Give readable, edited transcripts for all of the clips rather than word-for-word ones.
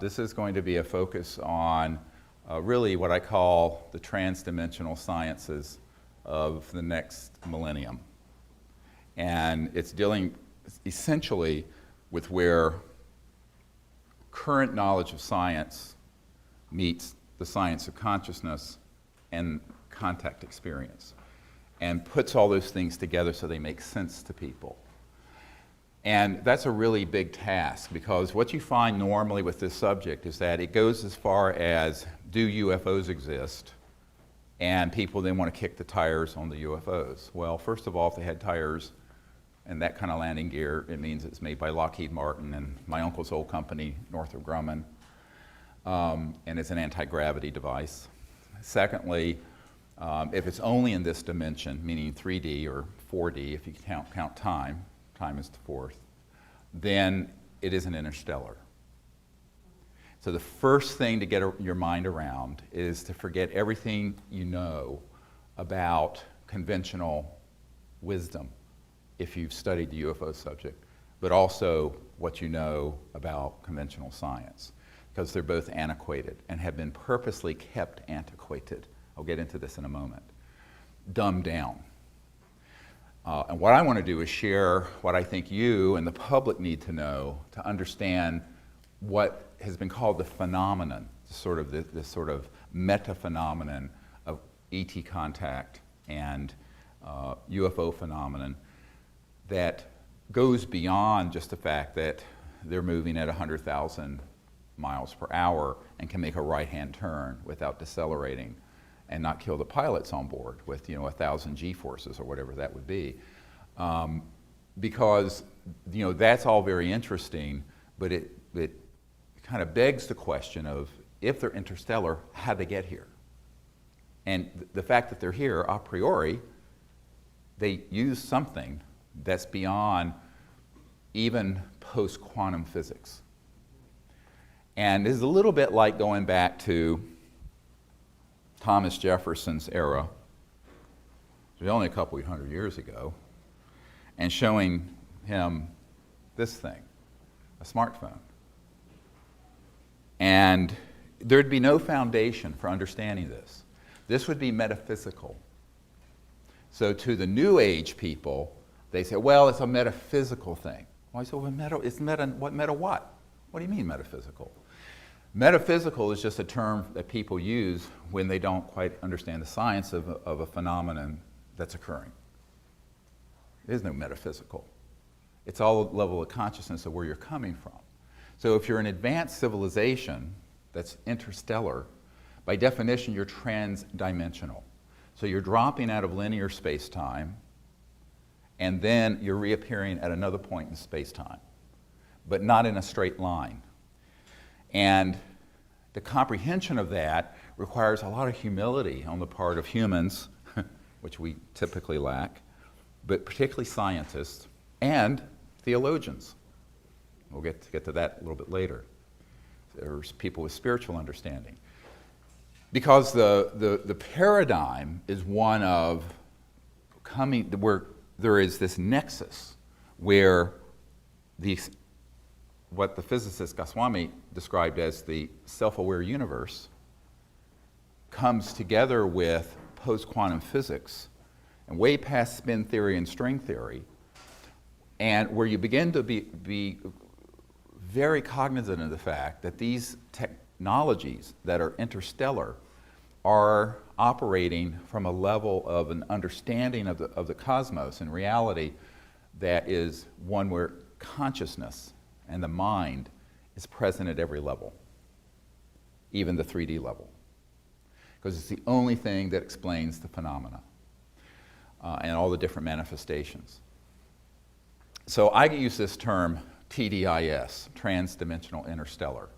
This is going to be a focus on really what I call the transdimensional sciences of the next millennium. And it's dealing essentially with where current knowledge of science meets the science of consciousness and contact experience, and puts all those things together so they make sense to people. And that's a really big task, because what you find normally with this subject is that it goes as far as, do UFOs exist? And people then want to kick the tires on the UFOs. Well, first of all, if they had tires and that kind of landing gear, it means it's made by Lockheed Martin and my uncle's old company, Northrop Grumman, and it's an anti-gravity device. Secondly, if it's only in this dimension, meaning 3D or 4D, if you count time is the fourth, then it isn't interstellar. So the first thing to get your mind around is to forget everything you know about conventional wisdom, if you've studied the UFO subject, but also what you know about conventional science, because they're both antiquated and have been purposely kept antiquated. I'll get into this in a moment. Dumbed down. And what I want to do is share what I think you and the public need to know to understand what has been called the phenomenon, this sort of meta-phenomenon of ET contact and UFO phenomenon that goes beyond just the fact that they're moving at 100,000 miles per hour and can make a right-hand turn without decelerating and not kill the pilots on board with 1,000 G-forces or whatever that would be. Because that's all very interesting, but it kind of begs the question of, if they're interstellar, how'd they get here? And the fact that they're here a priori, they use something that's beyond even post-quantum physics. And it's a little bit like going back to Thomas Jefferson's era, it was only a couple of hundred years ago, and showing him this thing, a smartphone. And there'd be no foundation for understanding this. This would be metaphysical. So to the New Age people, they say, well, it's a metaphysical thing. Well, I said, well, meta what? What do you mean metaphysical? Metaphysical is just a term that people use when they don't quite understand the science of a phenomenon that's occurring. There's no metaphysical. It's all a level of consciousness of where you're coming from. So if you're an advanced civilization that's interstellar, by definition you're transdimensional. So you're dropping out of linear space-time, and then you're reappearing at another point in space-time, but not in a straight line. And the comprehension of that requires a lot of humility on the part of humans, which we typically lack, but particularly scientists and theologians. We'll get to that a little bit later. There's people with spiritual understanding. Because the paradigm is one of where there is this nexus where what the physicist Goswami described as the self-aware universe comes together with post-quantum physics and way past spin theory and string theory, and where you begin to be very cognizant of the fact that these technologies that are interstellar are operating from a level of an understanding of the cosmos and reality that is one where consciousness and the mind is present at every level, even the 3D level, because it's the only thing that explains the phenomena and all the different manifestations. So I use this term TDIS, transdimensional interstellar,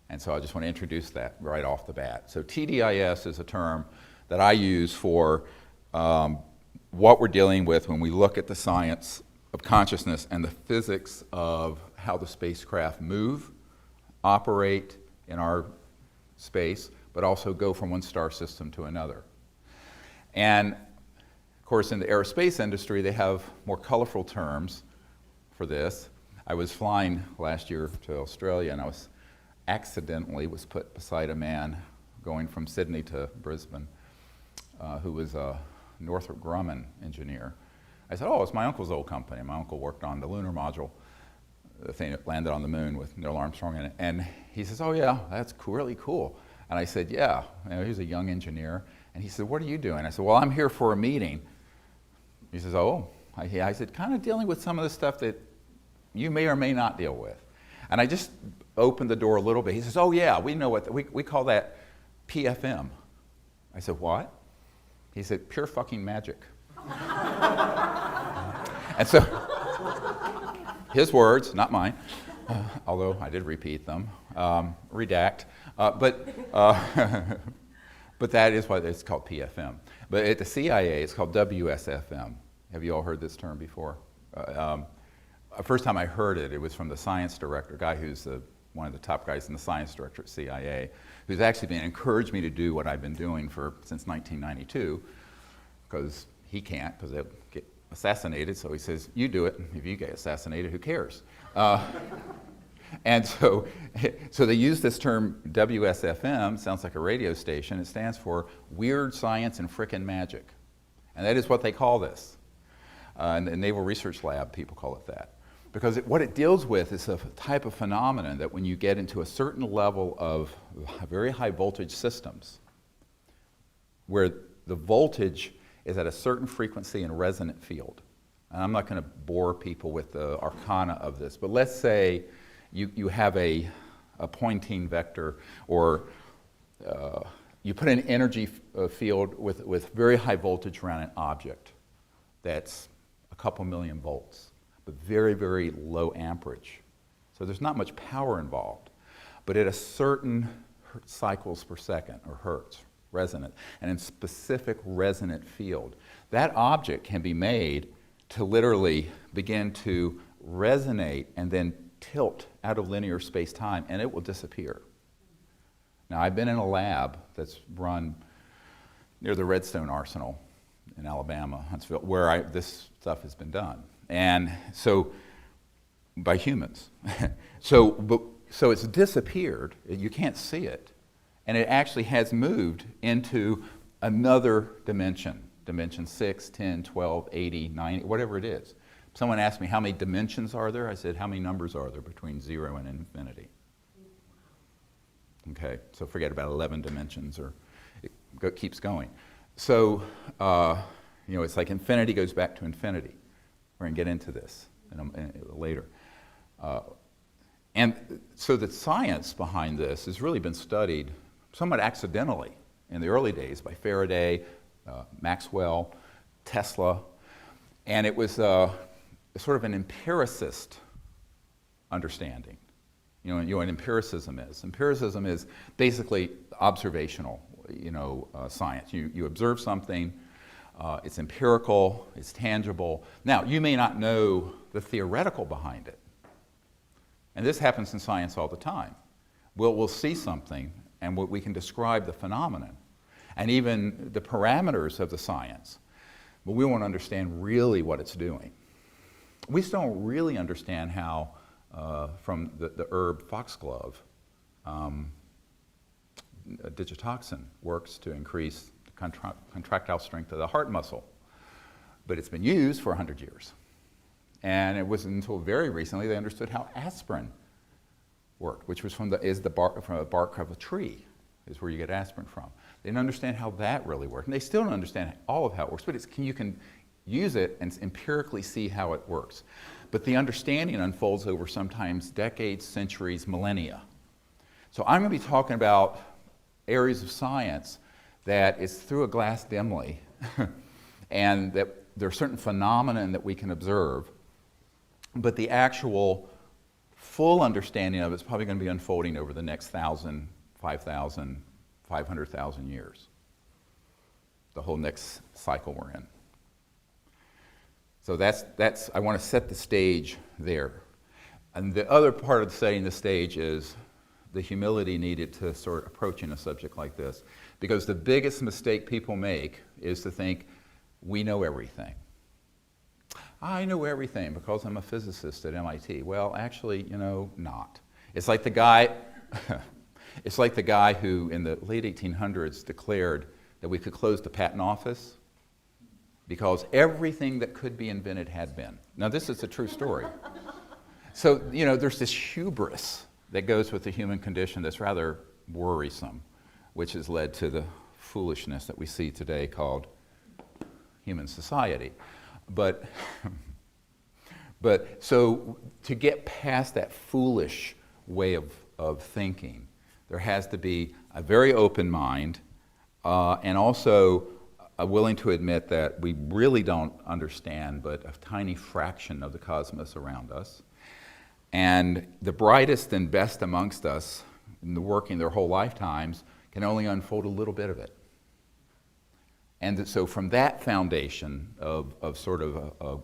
and so I just want to introduce that right off the bat. So TDIS is a term that I use for what we're dealing with when we look at the science of consciousness and the physics of how the spacecraft move, operate in our space, but also go from one star system to another. And of course, in the aerospace industry, they have more colorful terms for this. I was flying last year to Australia, and I was accidentally was put beside a man going from Sydney to Brisbane who was a Northrop Grumman engineer. I said, oh, it's my uncle's old company. My uncle worked on the lunar module, the thing that landed on the moon with Neil Armstrong in it. And he says, oh yeah, that's really cool. And I said, yeah. You know, he was a young engineer. And he said, what are you doing? I said, well, I'm here for a meeting. He says, oh. I said, kind of dealing with some of the stuff that you may or may not deal with. And I just opened the door a little bit. He says, oh yeah, we know what, we call that PFM. I said, what? He said, pure fucking magic. And so, his words, not mine, although I did repeat them, redact, but that is why it's called PFM. But at the CIA, it's called WSFM. Have you all heard this term before? First time I heard it, it was from the science director, a guy who's one of the top guys in the science director at CIA, who's actually been encouraged me to do what I've been doing since 1992, because he can't, because they'll get assassinated, so he says, you do it. If you get assassinated, who cares? And so they use this term WSFM, sounds like a radio station. It stands for Weird Science and Frickin' Magic. And that is what they call this. In the Naval Research Lab, people call it that. Because what it deals with is a type of phenomenon that when you get into a certain level of very high voltage systems, where the voltage is at a certain frequency and resonant field. And I'm not going to bore people with the arcana of this, but let's say you have a Poynting vector, or you put an energy field with very high voltage around an object that's a couple million volts, but very, very low amperage. So there's not much power involved, but at a certain cycles per second, or hertz, resonant, and in specific resonant field, that object can be made to literally begin to resonate and then tilt out of linear space-time, and it will disappear. Now, I've been in a lab that's run near the Redstone Arsenal in Alabama, Huntsville, where this stuff has been done. And so, by humans. So it's disappeared, you can't see it, and it actually has moved into another dimension, dimension 6, 10, 12, 80, 90, whatever it is. Someone asked me, how many dimensions are there? I said, how many numbers are there between 0 and infinity? Okay, so forget about 11 dimensions, or it keeps going. So, it's like infinity goes back to infinity. We're going to get into this later. And so the science behind this has really been studied somewhat accidentally in the early days by Faraday, Maxwell, Tesla, and it was sort of an empiricist understanding. You know what empiricism is. Empiricism is basically observational, science. You observe something, it's empirical, it's tangible. Now, you may not know the theoretical behind it. And this happens in science all the time. We'll see something, and we can describe the phenomenon, and even the parameters of the science, but we won't understand really what it's doing. We still don't really understand how, from the herb foxglove, digitoxin works to increase the contractile strength of the heart muscle. But it's been used for 100 years. And it wasn't until very recently they understood how aspirin worked, which was from the bark of a tree, is where you get aspirin from. They didn't understand how that really worked. And they still don't understand all of how it works, but you can use it and empirically see how it works. But the understanding unfolds over sometimes decades, centuries, millennia. So I'm going to be talking about areas of science that is through a glass dimly, and that there are certain phenomena that we can observe, but the actual full understanding of it is probably going to be unfolding over the next 1,000, 5,000, 500,000 years. The whole next cycle we're in. So that's I want to set the stage there. And the other part of setting the stage is the humility needed to sort of approaching a subject like this. Because the biggest mistake people make is to think, we know everything. I know everything because I'm a physicist at MIT. Well, actually, not. It's like the guy It's like the guy who in the late 1800s declared that we could close the patent office because everything that could be invented had been. Now this is a true story. So, you know, there's this hubris that goes with the human condition that's rather worrisome, which has led to the foolishness that we see today called human society. But so to get past that foolish way of thinking, there has to be a very open mind and also willing to admit that we really don't understand but a tiny fraction of the cosmos around us. And the brightest and best amongst us, working their whole lifetimes, can only unfold a little bit of it. And so from that foundation of sort of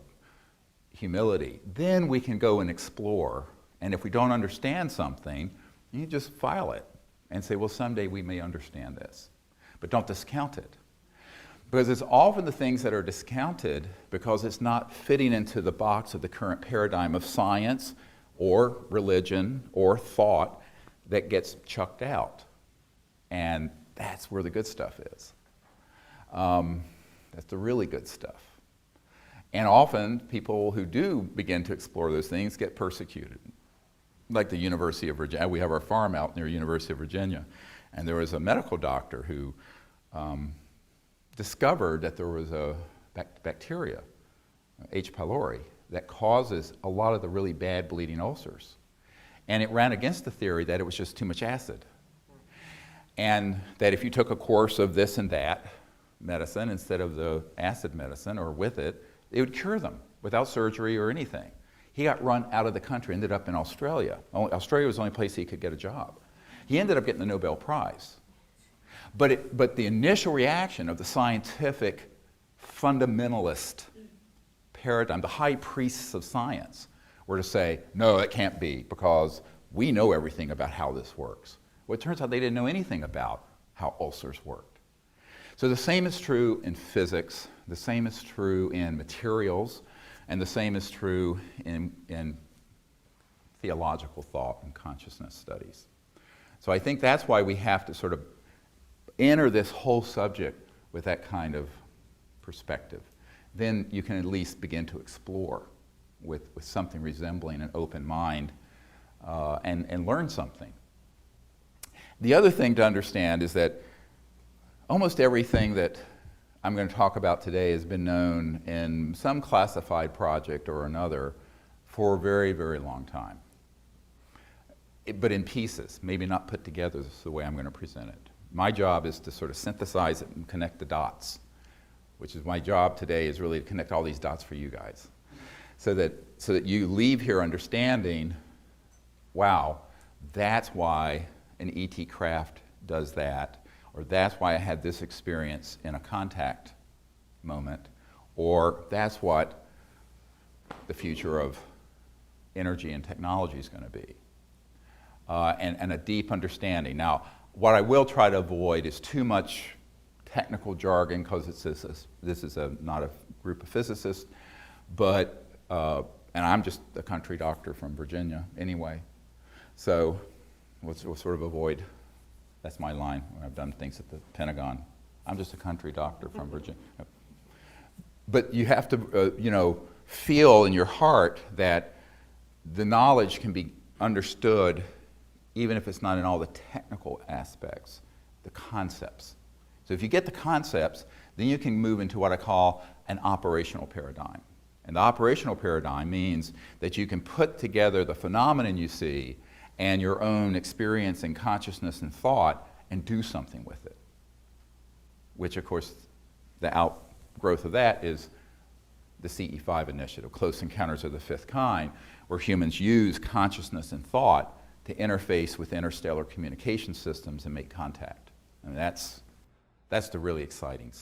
humility, then we can go and explore. And if we don't understand something, you just file it and say, well, someday we may understand this. But don't discount it. Because it's often the things that are discounted because it's not fitting into the box of the current paradigm of science or religion or thought that gets chucked out. And that's where the good stuff is. That's the really good stuff. And often people who do begin to explore those things get persecuted. Like the University of Virginia. We have our farm out near University of Virginia. And there was a medical doctor who discovered that there was a bacteria, H. pylori, that causes a lot of the really bad bleeding ulcers. And it ran against the theory that it was just too much acid. And that if you took a course of this and that medicine instead of the acid medicine or with it, it would cure them without surgery or anything. He got run out of the country, ended up in Australia. Australia was the only place he could get a job. He ended up getting the Nobel Prize. But the initial reaction of the scientific fundamentalist paradigm, the high priests of science, were to say, no, it can't be because we know everything about how this works. Well, it turns out they didn't know anything about how ulcers worked. So the same is true in physics, the same is true in materials, and the same is true in theological thought and consciousness studies. So I think that's why we have to sort of enter this whole subject with that kind of perspective. Then you can at least begin to explore with something resembling an open mind and learn something. The other thing to understand is that almost everything that I'm going to talk about today has been known in some classified project or another for a very, very long time. But in pieces, maybe not put together the way I'm going to present it. My job is to sort of synthesize it and connect the dots, which is my job today, is really to connect all these dots for you guys. So that you leave here understanding, wow, that's why an ET craft does that, or that's why I had this experience in a contact moment, or that's what the future of energy and technology is going to be. And a deep understanding. Now, what I will try to avoid is too much technical jargon, because this is not a group of physicists, but and I'm just a country doctor from Virginia anyway, so we'll sort of avoid. That's my line when I've done things at the Pentagon. I'm just a country doctor from Virginia. But you have to, feel in your heart that the knowledge can be understood, even if it's not in all the technical aspects, the concepts. So if you get the concepts, then you can move into what I call an operational paradigm. And the operational paradigm means that you can put together the phenomenon you see and your own experience and consciousness and thought and do something with it. Which, of course, the outgrowth of that is the CE5 initiative, Close Encounters of the Fifth Kind, where humans use consciousness and thought to interface with interstellar communication systems and make contact. And that's the really exciting stuff.